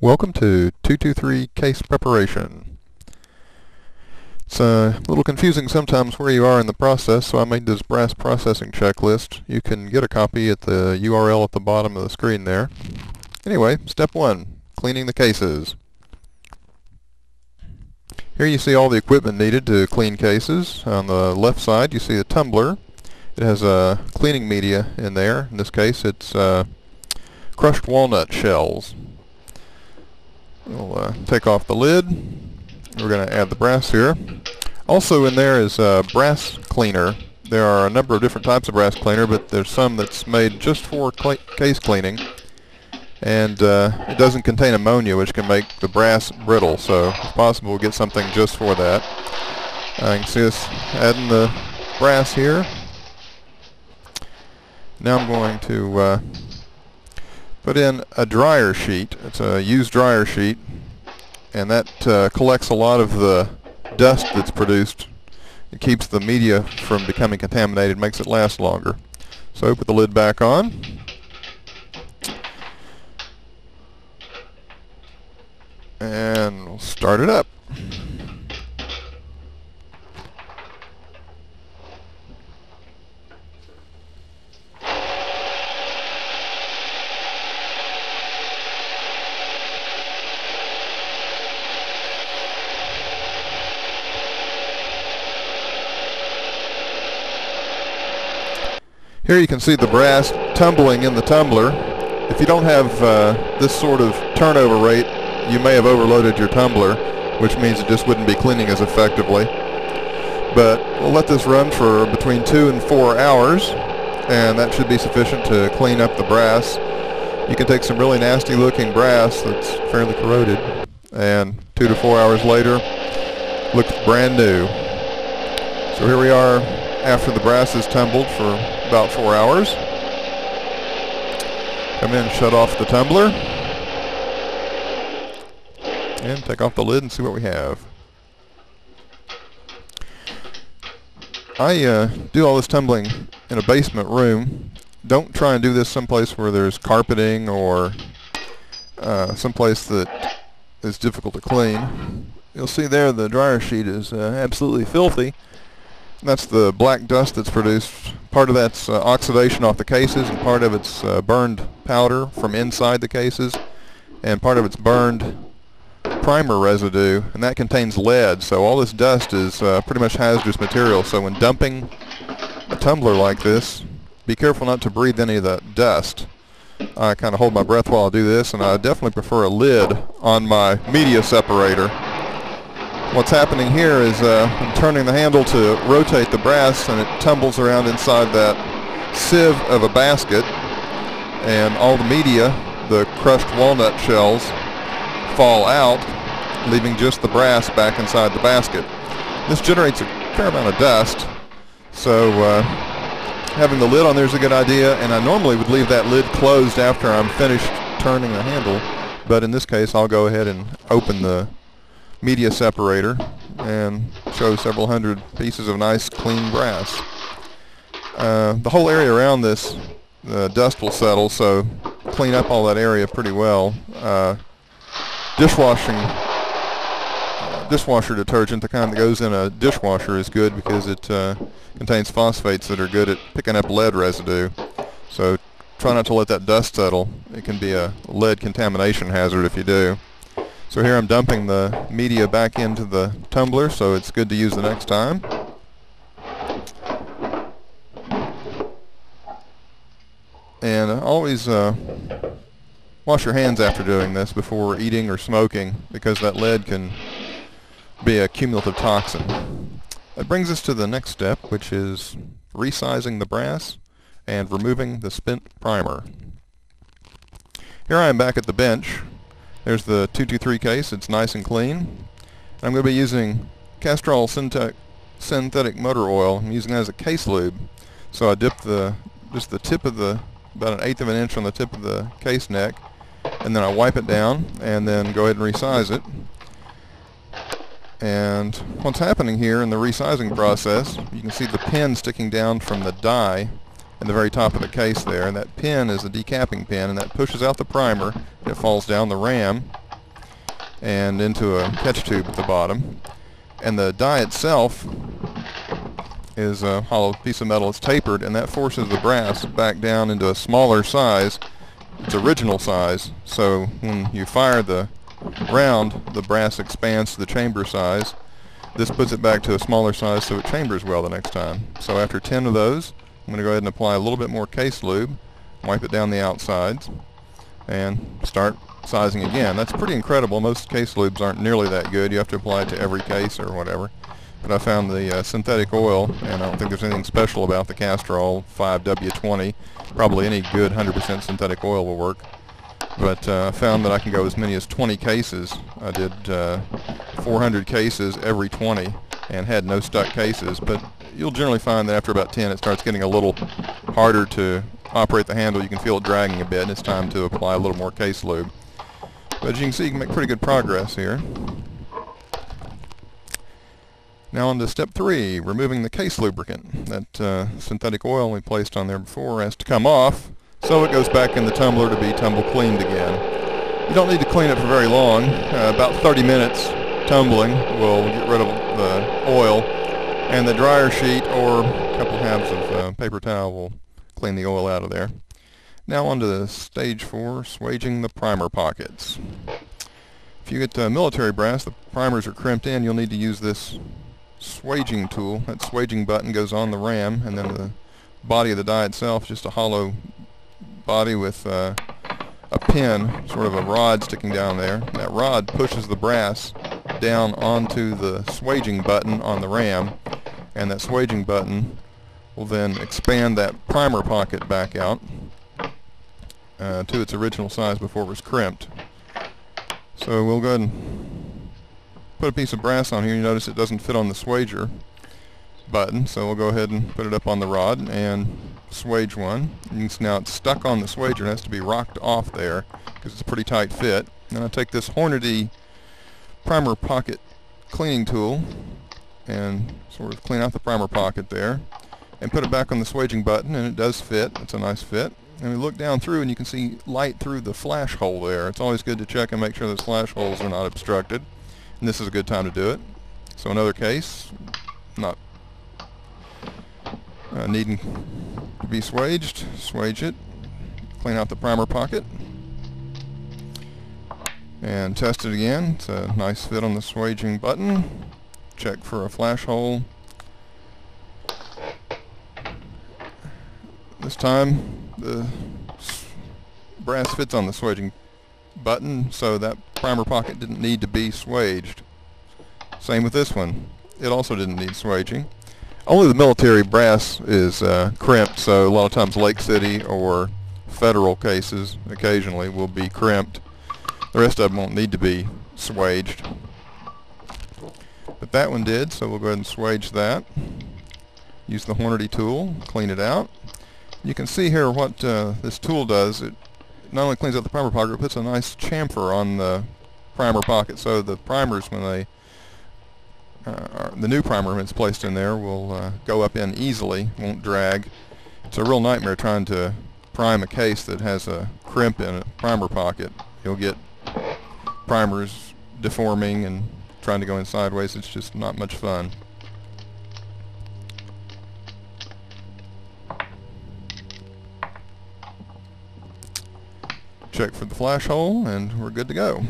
Welcome to 223 case preparation. It's a little confusing sometimes where you are in the process, so I made this brass processing checklist. You can get a copy at the URL at the bottom of the screen there. Anyway, step 1, cleaning the cases. Here you see all the equipment needed to clean cases. On the left side you see a tumbler. It has cleaning media in there. In this case it's crushed walnut shells. We'll take off the lid. We're going to add the brass here. Also in there is a brass cleaner. There are a number of different types of brass cleaner, but there's some that's made just for case cleaning. And it doesn't contain ammonia, which can make the brass brittle, so if possible we'll get something just for that. You can see us adding the brass here. Now I'm going to put in a dryer sheet. It's a used dryer sheet, and that collects a lot of the dust that's produced. It keeps the media from becoming contaminated, makes it last longer. So put the lid back on. And we'll start it up. Here you can see the brass tumbling in the tumbler. If you don't have this sort of turnover rate, you may have overloaded your tumbler, which means it just wouldn't be cleaning as effectively. But we'll let this run for between 2 and 4 hours, and that should be sufficient to clean up the brass. You can take some really nasty looking brass that's fairly corroded, and 2 to 4 hours later, looks brand new. So here we are after the brass is tumbled for about 4 hours. Come in and shut off the tumbler. And take off the lid and see what we have. I do all this tumbling in a basement room. Don't try and do this someplace where there's carpeting or someplace that is difficult to clean. You'll see there the dryer sheet is absolutely filthy. That's the black dust that's produced. Part of that's oxidation off the cases, and part of it's burned powder from inside the cases, and part of it's burned primer residue, and that contains lead. So all this dust is pretty much hazardous material. So when dumping a tumbler like this, be careful not to breathe any of that dust. I kind of hold my breath while I do this, and I definitely prefer a lid on my media separator. What's happening here is I'm turning the handle to rotate the brass, and it tumbles around inside that sieve of a basket, and all the media, the crushed walnut shells, fall out, leaving just the brass back inside the basket. This generates a fair amount of dust, so having the lid on there is a good idea, and I normally would leave that lid closed after I'm finished turning the handle, but in this case I'll go ahead and open the media separator and show several hundred pieces of nice clean brass. The whole area around this, the dust will settle, so clean up all that area pretty well. Dishwasher detergent, the kind that goes in a dishwasher, is good because it contains phosphates that are good at picking up lead residue. So try not to let that dust settle. It can be a lead contamination hazard if you do. So here I'm dumping the media back into the tumbler, so it's good to use the next time. And always wash your hands after doing this before eating or smoking, because that lead can be a cumulative toxin. That brings us to the next step, which is resizing the brass and removing the spent primer. Here I am back at the bench. There's the 223 case. It's nice and clean. I'm going to be using Castrol synthetic motor oil. I'm using that as a case lube. So I dip just the tip of about 1/8 of an inch on the tip of the case neck, and then I wipe it down and then go ahead and resize it. And what's happening here in the resizing process, you can see the pin sticking down from the die in the very top of the case there, and that pin is a decapping pin, and that pushes out the primer, and it falls down the ram, and into a catch tube at the bottom. And the die itself is a hollow piece of metal. It's tapered, and that forces the brass back down into a smaller size, its original size. So when you fire the round, the brass expands to the chamber size. This puts it back to a smaller size so it chambers well the next time. So after 10 of those, I'm going to go ahead and apply a little bit more case lube, wipe it down the outsides, and start sizing again. That's pretty incredible. Most case lubes aren't nearly that good. You have to apply it to every case or whatever. But I found the synthetic oil, and I don't think there's anything special about the castor oil 5W20. Probably any good 100% synthetic oil will work. But I found that I can go as many as 20 cases. I did 400 cases every 20 and had no stuck cases. But you'll generally find that after about 10 it starts getting a little harder to operate the handle. You can feel it dragging a bit, and it's time to apply a little more case lube. But as you can see, you can make pretty good progress here. Now on to step 3, removing the case lubricant. That synthetic oil we placed on there before has to come off, so it goes back in the tumbler to be tumble cleaned again. You don't need to clean it for very long. About 30 minutes tumbling will get rid of the oil, and the dryer sheet or a couple halves of paper towel will clean the oil out of there. Now on to stage 4, swaging the primer pockets. If you get military brass, the primers are crimped in. You'll need to use this swaging tool. That swaging button goes on the ram, and then the body of the die itself, just a hollow body with a pin, sort of a rod sticking down there. And that rod pushes the brass down onto the swaging button on the ram, and that swaging button will then expand that primer pocket back out to its original size before it was crimped. So we'll go ahead and put a piece of brass on here. You notice it doesn't fit on the swager button, so we'll go ahead and put it up on the rod and swage one. You can see now it's stuck on the swager and has to be rocked off there because it's a pretty tight fit. Then I take this Hornady primer pocket cleaning tool and sort of clean out the primer pocket there and put it back on the swaging button, and it does fit. It's a nice fit. And we look down through and you can see light through the flash hole there. It's always good to check and make sure those flash holes are not obstructed, and this is a good time to do it. So another case, not needing to be swaged, swage it, clean out the primer pocket, and test it again. It's a nice fit on the swaging button. Check for a flash hole. This time the brass fits on the swaging button, so that primer pocket didn't need to be swaged. Same with this one. It also didn't need swaging. Only the military brass is crimped, so a lot of times Lake City or federal cases occasionally will be crimped. The rest of them won't need to be swaged. But that one did, so we'll go ahead and swage that. Use the Hornady tool, clean it out. You can see here what this tool does. It not only cleans out the primer pocket, it puts a nice chamfer on the primer pocket, so the primers, when they the new primer when it's placed in there, will go up in easily, won't drag. It's a real nightmare trying to prime a case that has a crimp in a primer pocket. You'll get primers deforming and trying to go in sideways. It's just not much fun. Check for the flash hole, and we're good to go.